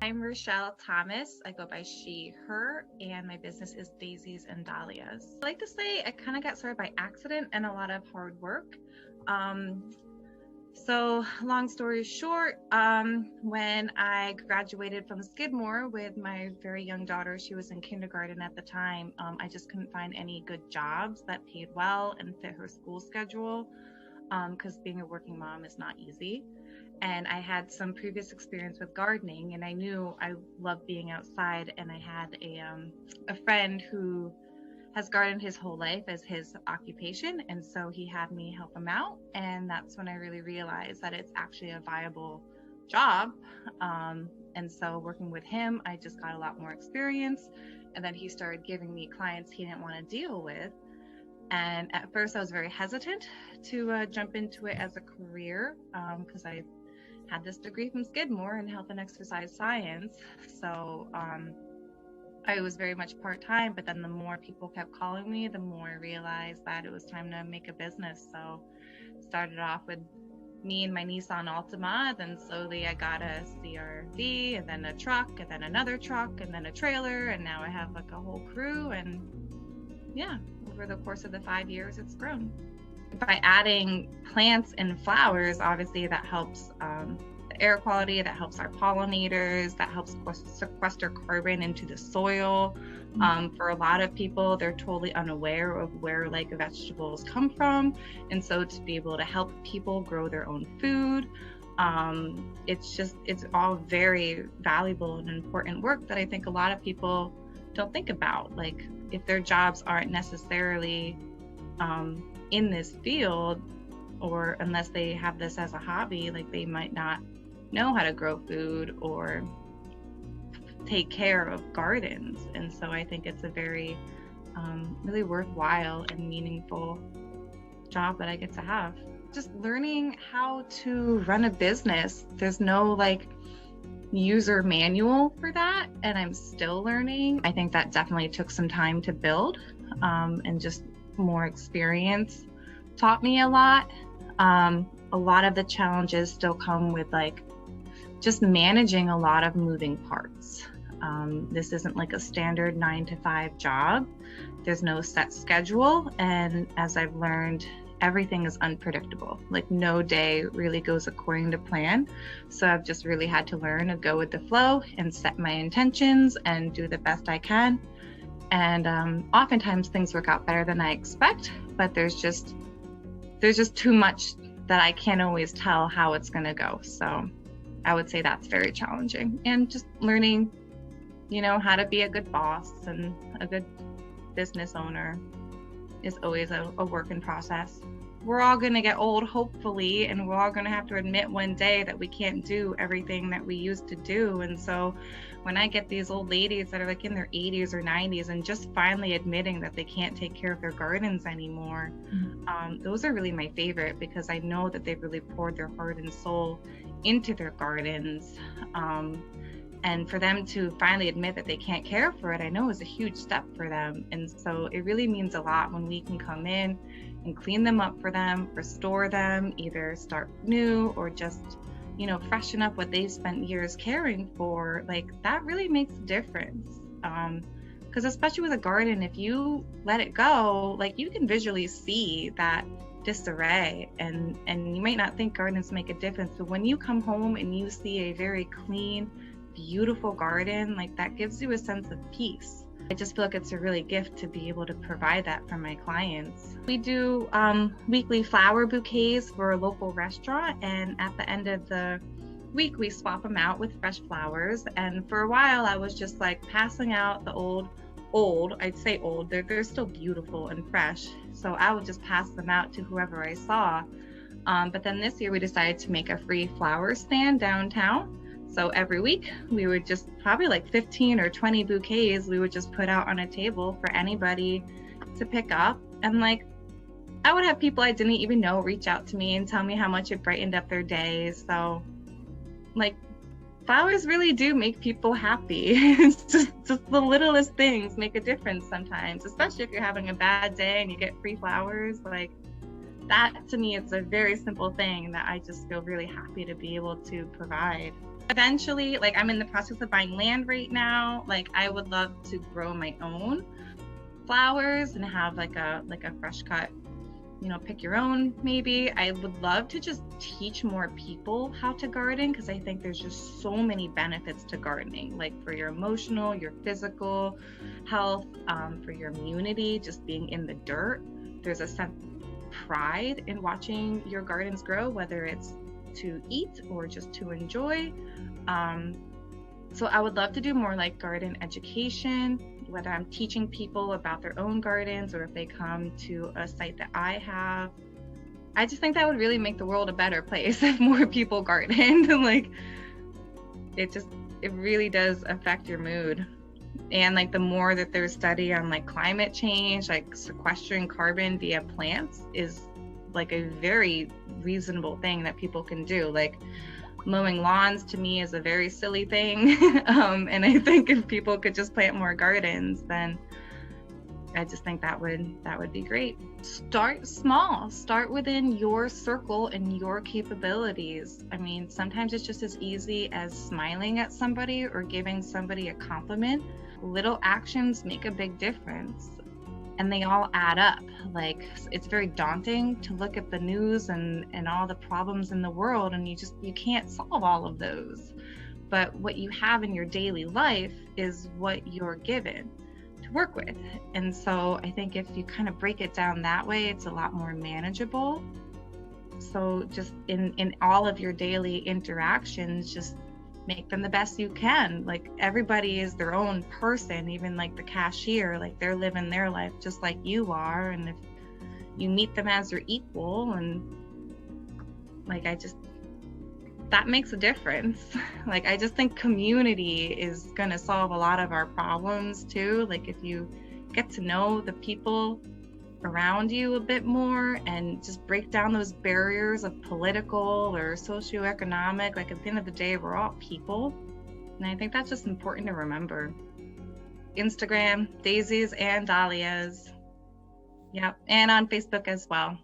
I'm Rachelle Thomas. I go by she, her, and my business is Daisies and Dahlias. I like to say I kind of got started by accident and a lot of hard work. So long story short, when I graduated from Skidmore with my very young daughter, she was in kindergarten at the time, I just couldn't find any good jobs that paid well and fit her school schedule, because being a working mom is not easy. And I had some previous experience with gardening, and I knew I loved being outside. And I had a friend who has gardened his whole life as his occupation, and so he had me help him out. And that's when I really realized that it's actually a viable job. And so working with him, I just got a lot more experience. And then he started giving me clients he didn't want to deal with. And at first I was very hesitant to jump into it as a career, because I had this degree from Skidmore in health and exercise science. So I was very much part-time, but then the more people kept calling me, the more I realized that it was time to make a business. So started off with me and my Nissan Altima, then slowly I got a CRV, and then a truck, and then another truck, and then a trailer, and now I have like a whole crew. And yeah, over the course of the 5 years, it's grown. By adding plants and flowers, obviously that helps the air quality, that helps our pollinators, that helps sequester carbon into the soil. For a lot of people, they're totally unaware of where like vegetables come from. And so to be able to help people grow their own food, it's all very valuable and important work that I think a lot of people don't think about. Like if their jobs aren't necessarily in this field, or unless they have this as a hobby, like they might not know how to grow food or take care of gardens. And so I think it's a very really worthwhile and meaningful job that I get to have. Just learning how to run a business. There's no like user manual for that, and I'm still learning. I think that definitely took some time to build, and just more experience taught me a lot. A lot of the challenges still come with like just managing a lot of moving parts. This isn't like a standard 9-to-5 job. There's no set schedule, and as I've learned, everything is unpredictable. Like no day really goes according to plan. So I've just really had to learn to go with the flow and set my intentions and do the best I can. And oftentimes things work out better than I expect, but there's just too much that I can't always tell how it's going to go. So I would say that's very challenging. And just learning, how to be a good boss and a good business owner is always a work in process. We're all going to get old, hopefully, and we're all going to have to admit one day that we can't do everything that we used to do. And so when I get these old ladies that are like in their 80s or 90s and just finally admitting that they can't take care of their gardens anymore, those are really my favorite, because I know that they've really poured their heart and soul into their gardens. And for them to finally admit that they can't care for it, I know is a huge step for them. And so it really means a lot when we can come in and clean them up for them, restore them, either start new or just, freshen up what they've spent years caring for. Like that really makes a difference. Because especially with a garden, if you let it go, like you can visually see that disarray, and you might not think gardens make a difference, but when you come home and you see a very clean, beautiful garden, like that gives you a sense of peace. I just feel like it's a really gift to be able to provide that for my clients. We do weekly flower bouquets for a local restaurant, and at the end of the week we swap them out with fresh flowers. And for a while I was just like passing out the old, I'd say old, they're still beautiful and fresh, so I would just pass them out to whoever I saw. But then this year we decided to make a free flower stand downtown. So every week we would just probably like 15 or 20 bouquets we would just put out on a table for anybody to pick up. And like I would have people I didn't even know reach out to me and tell me how much it brightened up their days. So like flowers really do make people happy. It's just the littlest things make a difference sometimes, especially if you're having a bad day and you get free flowers. Like that to me, it's a very simple thing that I just feel really happy to be able to provide. Eventually, like I'm in the process of buying land right now. Like I would love to grow my own flowers and have like a fresh cut, pick your own maybe. I would love to just teach more people how to garden, because I think there's just so many benefits to gardening, like for your emotional, your physical health, for your immunity, just being in the dirt. There's a sense of pride in watching your gardens grow, whether it's to eat or just to enjoy. So I would love to do more like garden education, whether I'm teaching people about their own gardens or if they come to a site that I have. I just think that would really make the world a better place if more people gardened. Like it really does affect your mood. And like the more that there's study on like climate change, like sequestering carbon via plants is like a very reasonable thing that people can do. Like mowing lawns to me is a very silly thing. And I think if people could just plant more gardens, then I just think that would be great. Start small, start within your circle and your capabilities. I mean, sometimes it's just as easy as smiling at somebody or giving somebody a compliment. Little actions make a big difference, and they all add up. Like it's very daunting to look at the news and all the problems in the world, and you can't solve all of those. But what you have in your daily life is what you're given to work with. And so I think if you kind of break it down that way, it's a lot more manageable. So just in all of your daily interactions, just make them the best you can. Like everybody is their own person, even like the cashier, like they're living their life just like you are. And if you meet them as your equal, and like that makes a difference. Like I just think community is gonna solve a lot of our problems too. Like if you get to know the people around you a bit more and just break down those barriers of political or socioeconomic, like at the end of the day, we're all people. And I think that's just important to remember. Instagram, Daisies and Dahlias. Yep. And on Facebook as well.